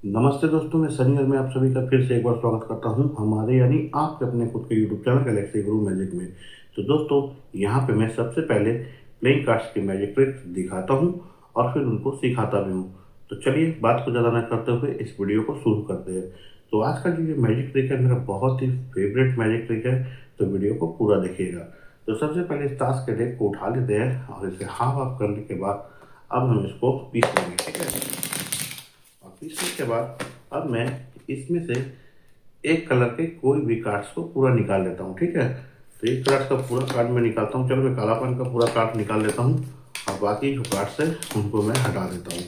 नमस्ते दोस्तों, मैं सनी और मैं आप सभी का फिर से एक बार स्वागत करता हूं हमारे यानी आपके अपने खुद के यूट्यूब चैनल गैलेक्सी गुरु मैजिक में। तो दोस्तों, यहां पे मैं सबसे पहले प्लेइंग कार्ड्स की मैजिक ट्रिक दिखाता हूं और फिर उनको सिखाता भी हूं। तो चलिए बात को ज़्यादा न करते हुए इस वीडियो को शुरू करते हैं। तो आज का जो ये मैजिक ट्रिक है मेरा बहुत ही फेवरेट मैजिक ट्रिक है, तो वीडियो को पूरा देखिएगा। तो सबसे पहले इस ताश के डेक को उठा लेते हैं और इसे हाफ ऑफ करने के बाद अब हम इसको पीस लेंगे, ठीक है। और पीसने के बाद अब मैं इसमें से एक कलर के कोई भी कार्ड्स को पूरा निकाल लेता हूँ, ठीक है। तो एक कार्ड का पूरा कार्ड मैं निकालता हूँ। चलो मैं कालापन का पूरा कार्ड निकाल लेता हूँ और बाकी जो कार्ड्स है उनको मैं हटा देता हूँ।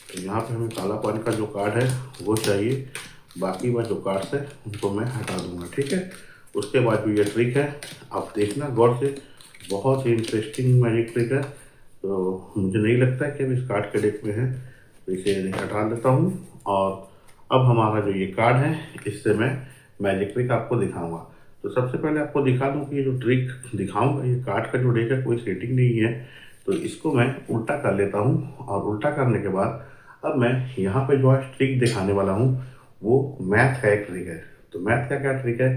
तो यहाँ पे हमें कालापन का जो कार्ड है वो चाहिए, बाकी वह जो कार्ड्स है उनको मैं हटा दूंगा, ठीक है। उसके बाद जो ये ट्रिक है आप देखना गौर से, बहुत ही इंटरेस्टिंग मैजिक ट्रिक है। तो मुझे नहीं लगता है कि अब इस कार्ड के डेक में है, तो इसे हटा लेता हूँ। और अब हमारा जो ये कार्ड है इससे मैं मैजिक ट्रिक आपको दिखाऊंगा। तो सबसे पहले आपको दिखा दूं कि ये जो ट्रिक दिखाऊंगा, ये कार्ड का जो डेक है कोई सेटिंग नहीं है। तो इसको मैं उल्टा कर लेता हूँ और उल्टा करने के बाद अब मैं यहाँ पे जो आज ट्रिक दिखाने वाला हूँ वो मैथ का एक ट्रिक है। तो मैथ का क्या ट्रिक है,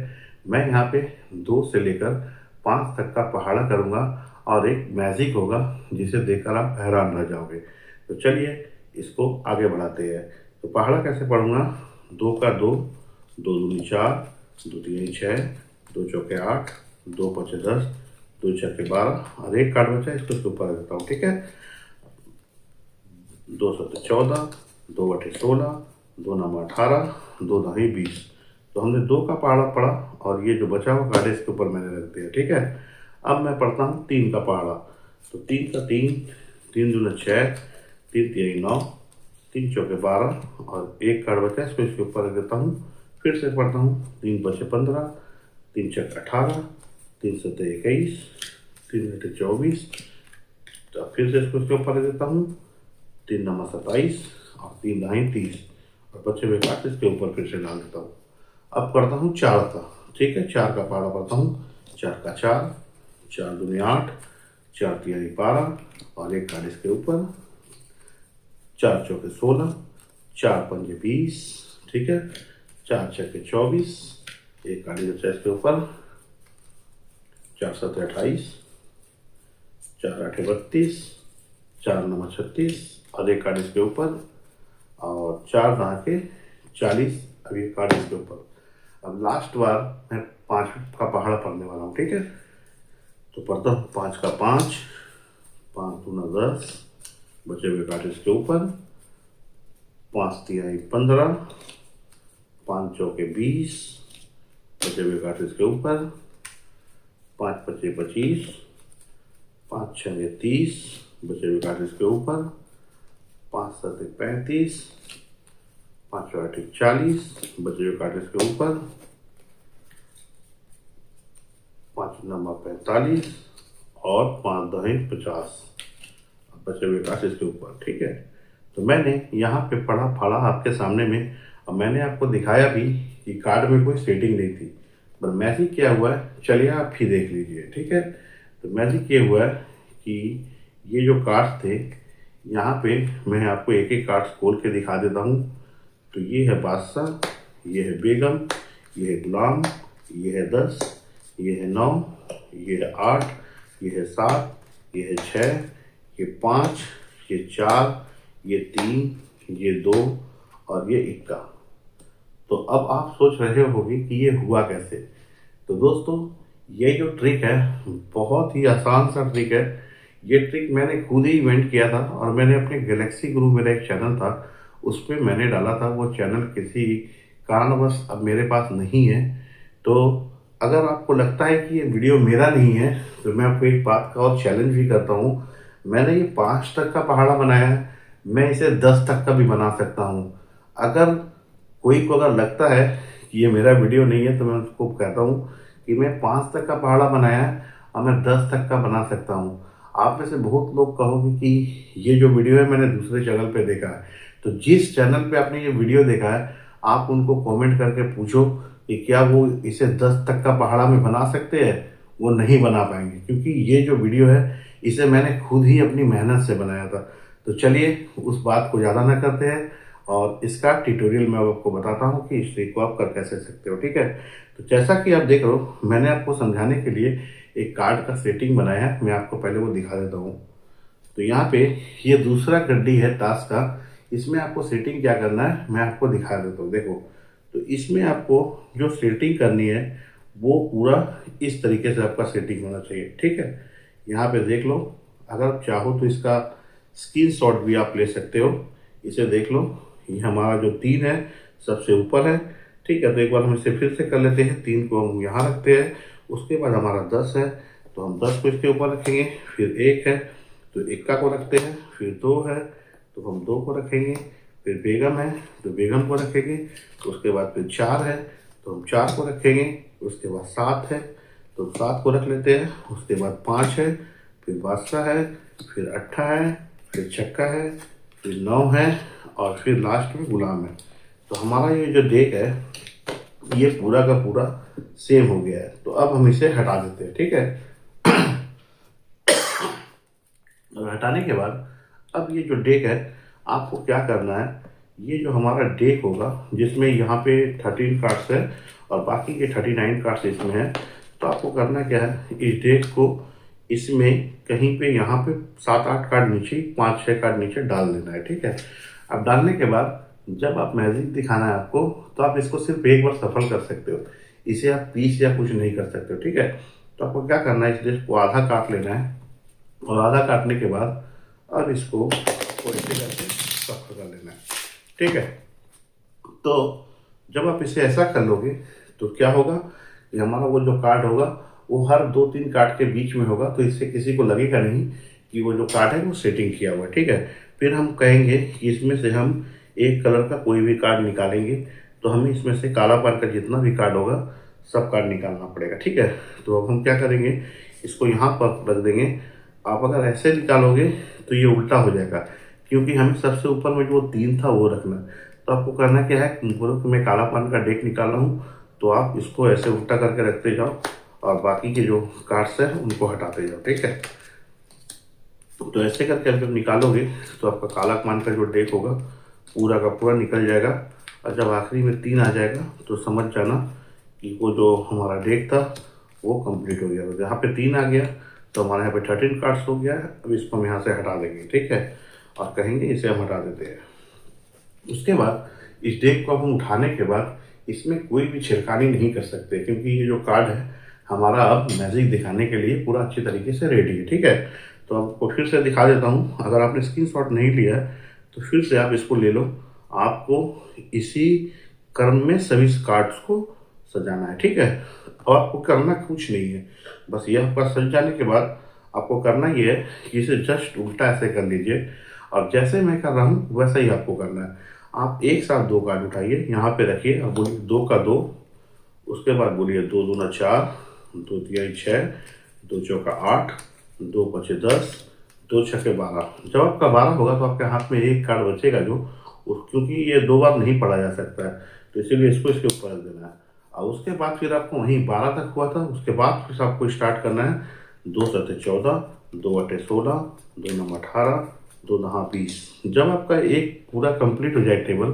मैं यहाँ पे 2 से लेकर 5 तक का पहाड़ा करूँगा और एक मैजिक होगा जिसे देखकर आप हैरान रह जाओगे। तो चलिए इसको आगे बढ़ाते हैं। तो पहाड़ा कैसे पढ़ूंगा, 2 का 2, 2 दूनी 4, 2 तीन 6, 2 चौके 8, 2 पचे 10, 2 छक्के 12 और एक कार्ड बचा इसको इसके ऊपर रख देता हूँ, ठीक है। 2 सत्ते 14, 2 अठे 16, 2 नौ 18, 2 दही 20। तो हमने 2 का पहाड़ा पढ़ा और ये जो बचा हुआ कार्ड है इसके ऊपर मैंने रख दिया, ठीक है। अब मैं पढ़ता हूँ 3 का पहाड़ा। तो 3 का 3, 3 दूना 6, 3 तीन 9, 3 चौके 12 और एक कार्ड बचा इसको इसके ऊपर रख देता हूँ। फिर से पढ़ता हूँ 3 बचे 15, 3 छक्के 18, 3 सत्ते 21, 3 अठे 24। तो फिर से इसको इसके ऊपर रख देता हूँ, 3 नमा 27 और 3 दाएं 30 और बचे हुए कार्ड इसके ऊपर फिर से डाल देता हूँ। अब करता हूँ 4 का, ठीक है। 4 का पहाड़ा पढ़ता हूँ, 4 का 4, 4 दूनी 8, 4 तीन 12 और एक कार्ड इसके ऊपर, 4 चौके 16, 4 पंजे 20, ठीक है। 4 छक्के 24, एक कार्ड बचा इसके ऊपर, 4 सत्ते 28, 4 आठे 32, 4 नौ 36 और एक कार्ड इसके ऊपर और 4 दहा के 40 अब ये कार्ड इसके ऊपर। अब लास्ट बार मैं 5 का पहाड़ा पढ़ने वाला हूँ, ठीक है। तो पढ़ता हूँ 5 का 5, 5 दूना 10, बचे हुए कार्ड इसके ऊपर, 5 तिहाई 15, 5 चौके 20, बचे हुए कार्ड इसके ऊपर, 5 पचे 25, 5 छः 30, बचे हुए कार्ड इसके ऊपर, 5 सत्ते 35, 5 आठ 40, बचे हुए कार्ड इसके ऊपर, 5 नंबर 45 और 5 दहें 50 बचे हुए कार्ड इसके ऊपर, ठीक है। तो मैंने यहाँ पे पढ़ा पढ़ा आपके सामने में और मैंने आपको दिखाया भी कि कार्ड में कोई सेटिंग नहीं थी, पर मैजिक क्या हुआ है चलिए आप ही देख लीजिए, ठीक है। तो मैजिक ये हुआ है कि ये जो कार्ड्स थे यहाँ पे मैं आपको एक एक कार्ड्स खोल के दिखा देता हूँ। तो ये है बादशाह, ये है बेगम, ये है गुलाम, ये है 10, ये है 9, ये है 8, ये है 7, ये है 6, ये 5, ये 4, ये 3, ये 2 और ये 1 का। तो अब आप सोच रहे होंगे कि ये हुआ कैसे। तो दोस्तों, ये जो ट्रिक है बहुत ही आसान सा ट्रिक है। ये ट्रिक मैंने खुद ही इन्वेंट किया था और मैंने अपने गैलेक्सी गुरु मेरा एक चैनल था उस पर मैंने डाला था। वो चैनल किसी कारणवश अब मेरे पास नहीं है। तो अगर आपको लगता है कि ये वीडियो मेरा नहीं है तो मैं आपको एक बात का और चैलेंज भी करता हूँ। मैंने ये 5 तक का पहाड़ा बनाया है, मैं इसे 10 तक का भी बना सकता हूँ। अगर कोई को अगर लगता है कि ये मेरा वीडियो नहीं है तो मैं उसको कहता हूँ कि मैं 5 तक का पहाड़ा बनाया है और मैं 10 तक का बना सकता हूँ। आप में से बहुत लोग कहोगे कि ये जो वीडियो है मैंने दूसरे चैनल पे देखा है। तो जिस चैनल पे आपने ये वीडियो देखा है आप उनको कमेंट करके पूछो कि क्या वो इसे 10 तक का पहाड़ा में बना सकते हैं। वो नहीं बना पाएंगे क्योंकि ये जो वीडियो है इसे मैंने खुद ही अपनी मेहनत से बनाया था। तो चलिए उस बात को ज़्यादा ना करते हैं और इसका ट्यूटोरियल मैं अब आपको बताता हूँ कि इस ट्रिक को आप कर कैसे सकते हो। ठीक है, तो जैसा कि आप देख रहे हो मैंने आपको समझाने के लिए एक कार्ड का सेटिंग बनाया है, मैं आपको पहले वो दिखा देता हूँ। तो यहाँ पे ये दूसरा गड्डी है ताश का, इसमें आपको सेटिंग क्या करना है मैं आपको दिखा देता हूँ। देखो, तो इसमें आपको जो सेटिंग करनी है वो पूरा इस तरीके से आपका सेटिंग होना चाहिए। ठीक है, यहाँ पे देख लो, अगर आप चाहो तो इसका स्क्रीनशॉट भी आप ले सकते हो। इसे देख लो, ये हमारा जो 3 है सबसे ऊपर है। ठीक है, तो एक बार हम इसे फिर से कर लेते हैं। 3 को हम यहाँ रखते हैं, उसके बाद हमारा 10 है तो हम 10 को इसके ऊपर रखेंगे। फिर 1 है तो 1 को रखते हैं, फिर 2 है तो हम 2 को रखेंगे, फिर बेगम है तो बेगम को रखेंगे, उसके बाद फिर 4 है तो हम 4 को रखेंगे, उसके बाद 7 है तो 7 को रख लेते हैं, उसके बाद 5 है, फिर बादशाह है, फिर 8 है, फिर छक्का है, फिर 9 है और फिर लास्ट में गुलाम है। तो हमारा ये जो डेक है ये पूरा का पूरा सेम हो गया है। तो अब हम इसे हटा देते हैं। ठीक है, और हटाने के बाद अब ये जो डेक है आपको क्या करना है, ये जो हमारा डेक होगा जिसमें यहाँ पे 13 कार्ड्स है और बाकी के 39 कार्ड्स इसमें है, तो आपको करना क्या है, इस डेक को इसमें कहीं पे यहाँ पे 7-8 कार्ड नीचे, 5-6 कार्ड नीचे डाल देना है। ठीक है, अब डालने के बाद जब आप मैजिक दिखाना है आपको, तो आप इसको सिर्फ एक बार सफल कर सकते हो, इसे आप पीस या कुछ नहीं कर सकते हो। ठीक है, तो आपको क्या करना है, इस डेक को आधा काट लेना है और आधा काटने के बाद अब इसको ऐसे करके सफल कर लेना है। ठीक है, तो जब आप इसे ऐसा कर लोगे तो क्या होगा कि हमारा वो जो कार्ड होगा वो हर 2-3 कार्ड के बीच में होगा, तो इससे किसी को लगेगा नहीं कि वो जो कार्ड है वो सेटिंग किया हुआ है। ठीक है, फिर हम कहेंगे कि इसमें से हम एक कलर का कोई भी कार्ड निकालेंगे, तो हमें इसमें से काला पान का जितना भी कार्ड होगा सब कार्ड निकालना पड़ेगा। ठीक है, तो अब हम क्या करेंगे, इसको यहाँ पर रख देंगे। आप अगर ऐसे निकालोगे तो ये उल्टा हो जाएगा, क्योंकि हमें सबसे ऊपर में जो 3 था वो रखना है। तो आपको करना क्या है, बोलो कि मैं काला पान का डेक निकाल रहा हूँ, तो आप इसको ऐसे उल्टा करके रखते जाओ और बाकी के जो कार्ड्स हैं उनको हटाते जाओ। ठीक है, तो ऐसे करके आप जब निकालोगे तो आपका काला पान का जो डेक होगा पूरा का पूरा निकल जाएगा, और जब आखिरी में 3 आ जाएगा तो समझ जाना कि वो जो हमारा डेक था वो कंप्लीट हो गया। तो जहाँ पे 3 आ गया तो हमारे यहाँ पे 13 कार्ड्स हो गया है। अब इसको हम यहाँ से हटा देंगे। ठीक है, और कहेंगे इसे हम हटा देते हैं। उसके बाद इस डेक को हम उठाने के बाद इसमें कोई भी छिड़कानी नहीं कर सकते, क्योंकि ये जो कार्ड है हमारा अब मैजिक दिखाने के लिए पूरा अच्छी तरीके से रेडी है। ठीक है, तो आपको फिर से दिखा देता हूँ। अगर आपने स्क्रीनशॉट नहीं लिया है तो फिर से आप इसको ले लो। आपको इसी क्रम में सभी कार्ड्स को सजाना है। ठीक है, और आपको करना कुछ नहीं है, बस ये आपका सज जाने के बाद आपको करना ये है कि इसे जस्ट उल्टा ऐसे कर लीजिए, और जैसे मैं कर रहा हूँ वैसा ही आपको करना है। आप एक साथ 2 कार्ड उठाइए, यहाँ पे रखिए और बोलिए 2 का 2, उसके बाद बोलिए 2 दूना 4, 2 तिहाई 6, 2 चौका 8, 2 पचे 10, 2 छक्के 12। जब आपका 12 होगा तो आपके हाथ में एक कार्ड बचेगा जो क्योंकि ये 2 बार नहीं पढ़ा जा सकता है, तो इसीलिए इसको इसके ऊपर रख देना है। और उसके बाद फिर आपको वहीं 12 तक हुआ था, उसके बाद फिर आपको स्टार्ट करना है 2 सत्ते 14, 2 अट्ठे 16, 2 नम 18, 2 नहा 20। जब आपका एक पूरा कंप्लीट हो जाए टेबल,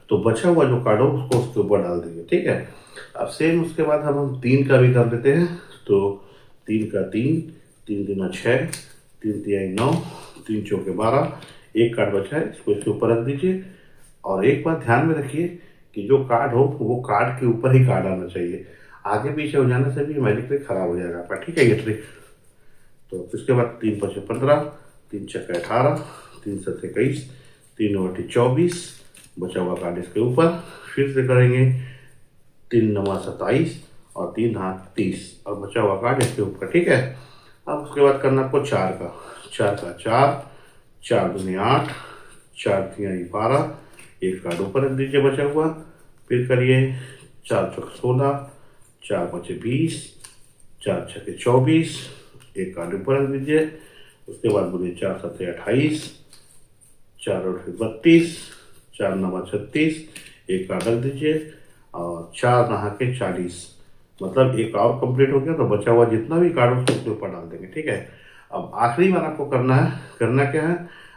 तो बचा हुआ जो कार्ड हो उसको उसके ऊपर डाल दीजिए। ठीक है, अब सेम उसके बाद हम 3 का भी कर देते हैं। तो 3 का 3, 3 दूना 6, 3 तिहाई 9, 3 चौके 12, एक कार्ड बचा है इसको इसके ऊपर रख दीजिए। और एक बात ध्यान में रखिए कि जो कार्ड हो वो कार्ड के ऊपर ही कार्ड आना चाहिए, आगे पीछे हो जाने से भी मैजिक ट्रिक खराब हो जाएगा आपका। ठीक है, ये ट्रिक। तो इसके बाद 3 पचे 15, 3 छक्के 18, 3 सत्ते 21, 3 नौ अट्ठे 24, बचा हुआ कार्ड इसके ऊपर। फिर से करेंगे 3 नमा 27 और 3 हाथ 30 और बचा हुआ कार्ड इसके ऊपर। ठीक है, अब उसके बाद करना आपको 4 का 4, 4 दूनी 8, 4 तिहाई 12, एक कार्ड ऊपर रख दीजिए बचा हुआ। फिर करिए 4 चौक 16, 4 पचे 20, 4 छक्के 24, एक कार्ड ऊपर रख दीजिए। उसके बाद बोलिए 4 सत्ते 28, 4 अट्ठे 32, 4 नमा 36, एक कार्ड रख दीजिए और 4 नहा के 40। मतलब एक और कंप्लीट हो गया, तो बचा हुआ जितना भी कार्ड उसको उसके ऊपर डाल देंगे। ठीक है, अब आखिरी बार आपको करना क्या है,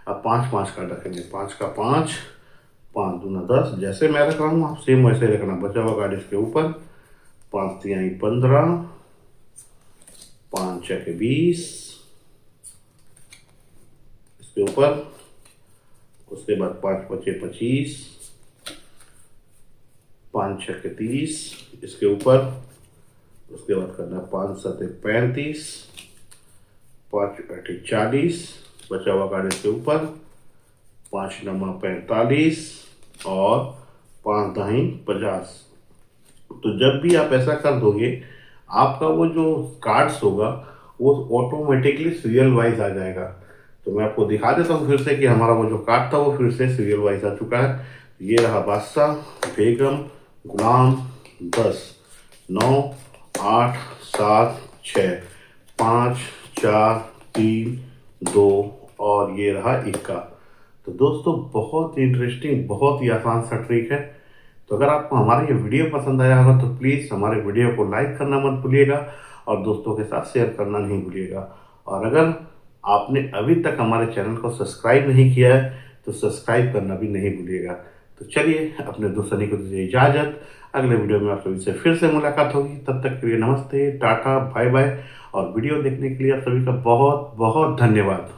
अब 5 कार्ड रखेंगे। 5 का 5, 5 दूना 10, जैसे मैं रख रहा हूँ आप सेम वैसे रखना। बचा हुआ कार्ड इसके ऊपर, 5 तिहाई 15, 5 छके 20 इसके ऊपर, उसके बाद 5 पचे 25, 5 छके 30 इसके ऊपर, उसके बाद करना 5 सते 35, 5 आठे 40, बचा हुआ कार्ड इसके ऊपर, 5 नमा 45 और 5 दहाई 50। तो जब भी आप ऐसा कर दोगे आपका वो जो कार्ड्स होगा वो ऑटोमेटिकली सीरियल वाइज आ जाएगा। तो मैं आपको दिखा देता हूँ फिर से कि हमारा वो जो कार्ड था वो फिर से सीरियल वाइज आ चुका है। ये रहा बादशाह, बेगम, गुलाम, 10, 9, 8, 7, 6, 5, 4, 3, 2 और ये रहा इक्का। तो दोस्तों बहुत इंटरेस्टिंग, बहुत ही आसान सा ट्रिक है। तो अगर आपको हमारा ये वीडियो पसंद आया होगा तो प्लीज़ हमारे वीडियो को लाइक करना मत भूलिएगा और दोस्तों के साथ शेयर करना नहीं भूलिएगा। और अगर आपने अभी तक हमारे चैनल को सब्सक्राइब नहीं किया है तो सब्सक्राइब करना भी नहीं भूलिएगा। तो चलिए अपने दोस्तों को दीजिए इजाज़त, अगले वीडियो में आप सभी से फिर से मुलाकात होगी। तब तक के लिए नमस्ते, टाटा, बाय बाय और वीडियो देखने के लिए आप सभी का बहुत बहुत धन्यवाद।